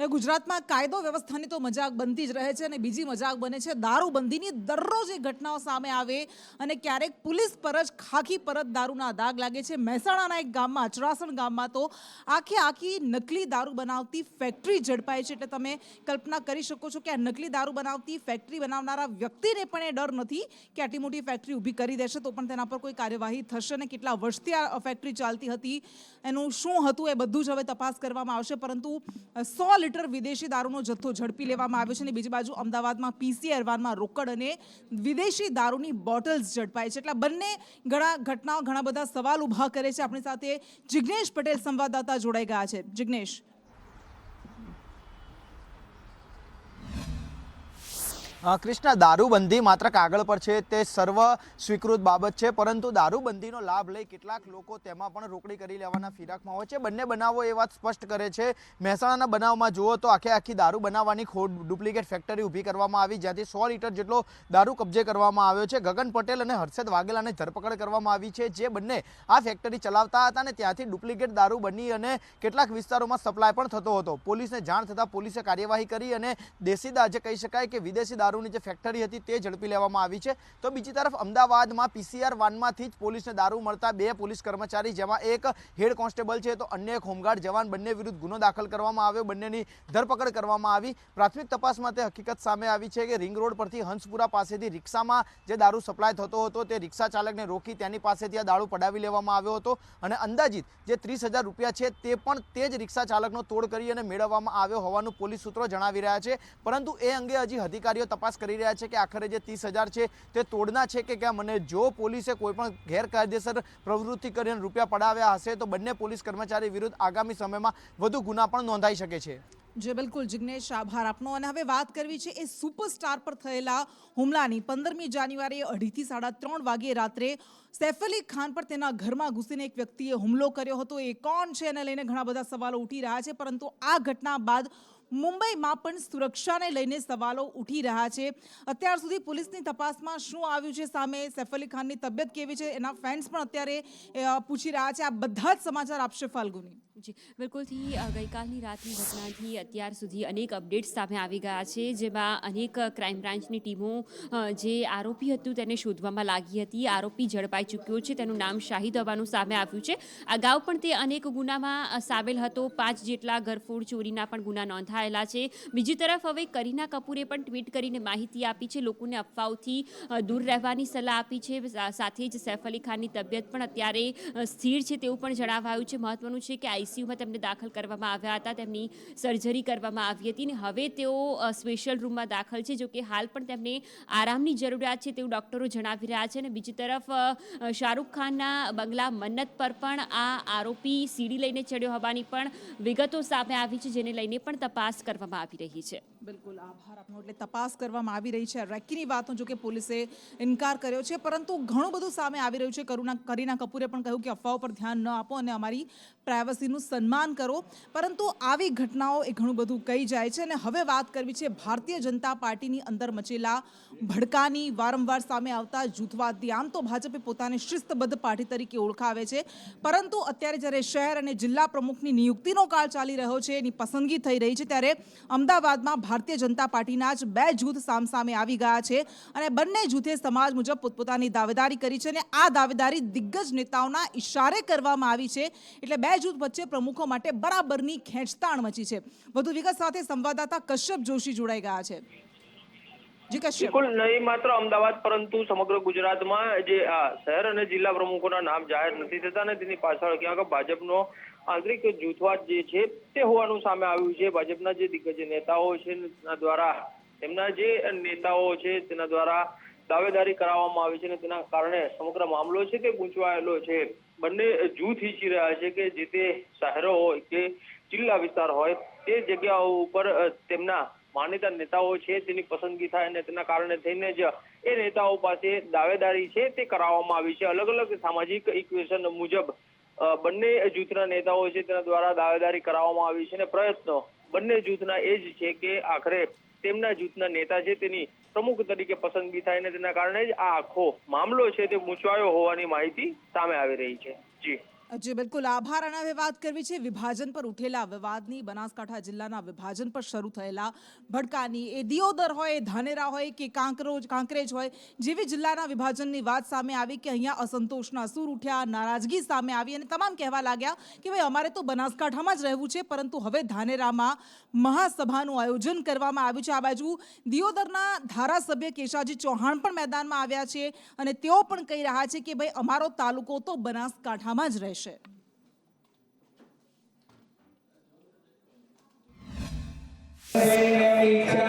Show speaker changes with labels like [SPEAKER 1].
[SPEAKER 1] ને ગુજરાતમાં કાયદો વ્યવસ્થાની તો મજાક બનતી જ રહે છે અને બીજી મજાક બને છે દારૂબંધીની. દરરોજ એ ઘટનાઓ સામે આવે અને ક્યારેક પોલીસ પર જ ખાખી પરત દારૂના દાગ લાગે છે. મહેસાણાના એક ગામમાં, અચરાસણ ગામમાં તો આખી નકલી દારૂ બનાવતી ફેક્ટરી ઝડપાઈ છે. એટલે તમે કલ્પના કરી શકો છો કે આ નકલી દારૂ બનાવતી ફેક્ટરી બનાવનારા વ્યક્તિને પણ એ ડર નથી કે આટલી મોટી ફેક્ટરી ઊભી કરી દેશે તો પણ તેના પર કોઈ કાર્યવાહી થશે ને કેટલા વર્ષથી આ ફેક્ટરી ચાલતી હતી, એનું શું હતું, એ બધું જ હવે તપાસ કરવામાં આવશે. પરંતુ 100 લીટર વિદેશી દારૂનો જથ્થો ઝડપી લેવામાં આવ્યો છે અને બીજી બાજુ અમદાવાદમાં પીસીઆર વાનમાં રોકડ અને વિદેશી દારૂની બોટલ્સ ઝડપાઈ છે. એટલે બંને ઘટનાઓ ઘણા બધા સવાલ ઊભા કરે છે. આપણી સાથે જિગ્નેશ પટેલ સંવાદદાતા જોડાઈ ગયા છે. જિગ્નેશ,
[SPEAKER 2] કૃષ્ણા, દારૂબંધી માત્ર કાગળ પર છે તે સર્વ સ્વીકૃત બાબત છે, પરંતુ દારૂબંધીનો લાભ લઈ કેટલાક લોકો તેમાં પણ રોકડી કરી લેવાના ફિરાકમાં હોય છે. બંને બનાવો એ વાત સ્પષ્ટ કરે છે. મહેસાણાના બનાવમાં જુઓ તો આખી દારૂ બનાવવાની ડુપ્લિકેટ ફેક્ટરી ઊભી કરવામાં આવી, જ્યાંથી 100 લીટર જેટલો દારૂ કબજે કરવામાં આવ્યો છે. ગગન પટેલ અને હર્ષદ વાઘેલાને ધરપકડ કરવામાં આવી છે, જે બંને આ ફેક્ટરી ચલાવતા હતા અને ત્યાંથી ડુપ્લિકેટ દારૂ બની અને કેટલાક વિસ્તારોમાં સપ્લાય પણ થતો હતો. પોલીસને જાણ થતાં પોલીસે કાર્યવાહી કરી અને દેશી જે કહી શકાય કે વિદેશી દારૂની જે ફેક્ટરી હતી તે ઝડપી લેવામાં આવી છે. તો બીજી તરફ અમદાવાદમાં પીસીઆર વાનમાંથી જ પોલીસને દારૂ મળતા 2 પોલીસ કર્મચારી, જેમાં એક હેડ કોન્સ્ટેબલ છે તો અન્ય એક હોમગાર્ડ જવાન, બંને વિરુદ્ધ ગુનો દાખલ કરવામાં આવ્યો. બંનેની ધરપકડ કરવામાં આવી. પ્રાથમિક તપાસમાં તે હકીકત સામે આવી છે કે રિંગ રોડ પરથી હંસપુરા પાસેથી રિક્ષામાં જે દારૂ સપ્લાય થતો હતો તે રિક્ષા ચાલકને રોકી તેની પાસેથી આ દારૂ પડાવી લેવામાં આવ્યો હતો અને અંદાજિત જે 30,000 રૂપિયા છે તે પણ તે જ રિક્ષા ચાલકનો તોડ કરી અને મેળવવામાં આવ્યો હોવાનું પોલીસ સૂત્રો જણાવી રહ્યા છે. પરંતુ એ અંગે હજી અધિકારીઓ તપાસ કરી રહ્યા છે કે આખરે જે 30,000 છે તે તોડના છે કે કેમ, અને જો પોલીસે કોઈ પણ ગેરકાયદેસર પ્રવૃત્તિ કરીને રૂપિયા પડાવ્યા હશે તો બંને પોલીસ કર્મચારી વિરુદ્ધ આગામી સમયમાં વધુ ગુના પણ નોંધાઈ શકે છે.
[SPEAKER 1] જે બિલકુલ જિગ્નેશ, આભાર આપનો. અને હવે વાત કરવી છે એ સુપરસ્ટાર પર થયેલા હુમલાની. 15મી જાન્યુઆરીએ 2:30 થી 3:30 વાગ્યે રાત્રે સૈફ અલી ખાન પર તેના ઘરમાં ઘૂસીને એક વ્યક્તિએ હુમલો કર્યો હતો. એ કોણ છે એને લઈને ઘણા બધા સવાલો ઉઠી રહ્યા છે, પરંતુ આ ઘટના બાદ મુંબઈમાં પણ સુરક્ષાને લઈને સવાલો ઉઠી રહ્યા છે. અત્યાર સુધી પોલીસની તપાસમાં શું આવ્યું છે સામે, સૈફ અલી ખાનની તબિયત કેવી છે, એના ફેન્સ પણ અત્યારે પૂછી રહ્યા છે. આ બધા જ સમાચાર આપશે ફાલ્ગુની.
[SPEAKER 3] જી બિલકુલથી ગઈકાલની રાતની ઘટનાથી અત્યાર સુધી અનેક અપડેટ્સ સામે આવી ગયા છે, જેમાં અનેક ક્રાઇમ બ્રાન્ચની ટીમો જે આરોપી હતું તેને શોધવામાં લાગી હતી. આરોપી ઝડપાઈ ચૂક્યો છે, તેનું નામ શાહિદ હોવાનું સામે આવ્યું છે. અગાઉ પણ તે અનેક ગુનામાં સામેલ હતો. 5 જેટલા ઘરફોડ ચોરીના પણ ગુના નોંધાયેલા છે. બીજી તરફ હવે કરીના કપૂરે પણ ટ્વીટ કરીને માહિતી આપી છે, લોકોને અફવાઓથી દૂર રહેવાની સલાહ આપી છે. સાથે જ સૈફ અલી ખાનની તબિયત પણ અત્યારે સ્થિર છે તેવું પણ જણાવાયું છે. મહત્વનું છે કે આઈસીયુમાં તેમને દાખલ કરવામાં આવ્યા હતા, તેમની સર્જરી કરવામાં આવી હતી અને હવે તેઓ સ્પેશિયલ રૂમમાં દાખલ છે. જોકે હાલ પણ તેમને આરામની જરૂરિયાત છે તેવું ડૉક્ટરો જણાવી રહ્યા છે. અને બીજી તરફ શાહરૂખ ખાનના બંગલા મન્નત પર પણ આ આરોપી સીડી લઈને ચડ્યો હોવાની પણ વિગતો સામે આવી છે, જેને લઈને પણ તપાસ કરવામાં આવી રહી છે.
[SPEAKER 1] બિલકુલ, આભાર આપનો. એટલે તપાસ કરવામાં આવી રહી છે. રેકીની વાતનો જો કે પોલીસે ઇનકાર કર્યો છે, પરંતુ ઘણું બધું સામે આવી રહ્યું છે. કરીના કપૂરે પણ કહ્યું કે અફવાઓ પર ધ્યાન ન આપો અને અમારી પ્રાઇવસીનું સન્માન કરો, પરંતુ આવી ઘટનાઓ એ ઘણું બધું કહી જાય છે. અને હવે વાત કરવી છે ભારતીય જનતા પાર્ટીની અંદર મચેલા ભડકાની, વારંવાર સામે આવતા જૂથવાદની. આમ તો ભાજપે પોતાને શિસ્તબદ્ધ પાર્ટી તરીકે ઓળખાવે છે, પરંતુ અત્યારે જ્યારે શહેર અને જિલ્લા પ્રમુખની નિયુક્તિનો કાળ ચાલી રહ્યો છે, એની પસંદગી થઈ રહી છે, ત્યારે અમદાવાદમાં ભારતીય જનતા પાર્ટીના જ 2 જૂથ સામસામે આવી ગયા છે અને બંને જૂથે સમાજ મુજબ પોતપોતાની દાવેદારી કરી છે અને આ દાવેદારી દિગ્ગજ નેતાઓના ઇશારે કરવામાં આવી છે. એટલે 2 જૂથ વચ્ચે પ્રમુખો માટે બરાબરની ખેંચતાણ મચી છે. વધુ વિગત સાથે સંવાદદાતા કશ્યપ જોશી જોડાઈ ગયા છે. જી કશ્યપ.
[SPEAKER 4] બિલકુલ, નહીં માત્ર અમદાવાદ પરંતુ સમગ્ર ગુજરાતમાં જે શહેર અને જિલ્લા પ્રમુખોના નામ જાહેર નથી થતા અને તેની પાછળ ક્યાંક ભાજપનો આંતરિક જૂથવાદ જે છે તે હોવાનું સામે આવ્યું છે. ભાજપના જે દિગ્ગજ નેતાઓ છે તેના દ્વારા તેમના જે નેતાઓ છે તેના દ્વારા દાવેદારી કરાવવામાં આવી છે અને તેના કારણે સમગ્ર મામલો છે તે ગૂંચવાયેલો છે. બંને જૂથ ઈચ્છી રહ્યા છે કે જે તે શહેરો હોય કે જિલ્લા વિસ્તાર હોય તે જગ્યાઓ ઉપર તેમના માનીતા નેતાઓ છે તેની પસંદગી થાય અને તેના કારણે થઈને જ એ નેતાઓ પાસે દાવેદારી છે તે કરાવવામાં આવી છે. અલગ અલગ સામાજિક ઇક્વેશન મુજબ બંને જૂથના નેતાઓ છે તેના દ્વારા દાવેદારી કરાવવામાં આવી છે અને પ્રયત્નો બંને જૂથના એ જ છે કે આખરે તેમના જૂથના નેતા છે તેની પ્રમુખ તરીકે પસંદગી થાય અને તેના કારણે જ આ આખો મામલો છે તે ગૂંચવાયો હોવાની માહિતી સામે આવી રહી છે. જી.
[SPEAKER 1] જી બિલકુલ આભાર. અને હવે વાત કરવી છે વિભાજન પર ઉઠેલા વિવાદની. બનાસકાંઠા જિલ્લાના વિભાજન પર શરૂ થયેલા ભડકાની, એ દિયોદર હોય, ધાનેરા હોય કે કાંકરેજ હોય, જેવી જિલ્લાના વિભાજનની વાત સામે આવી કે અહીંયા અસંતોષના સૂર ઉઠ્યા, નારાજગી સામે આવી અને તમામ કહેવા લાગ્યા કે ભાઈ અમારે તો બનાસકાંઠામાં જ રહેવું છે. પરંતુ હવે ધાનેરામાં મહાસભાનું આયોજન કરવામાં આવ્યું છે. આ બાજુ દિયોદરના ધારાસભ્ય કેશાજી ચૌહાણ પણ મેદાનમાં આવ્યા છે અને તેઓ પણ કહી રહ્યા છે કે ભાઈ અમારો તાલુકો તો બનાસકાંઠામાં જ રહેશે.
[SPEAKER 5] Hey,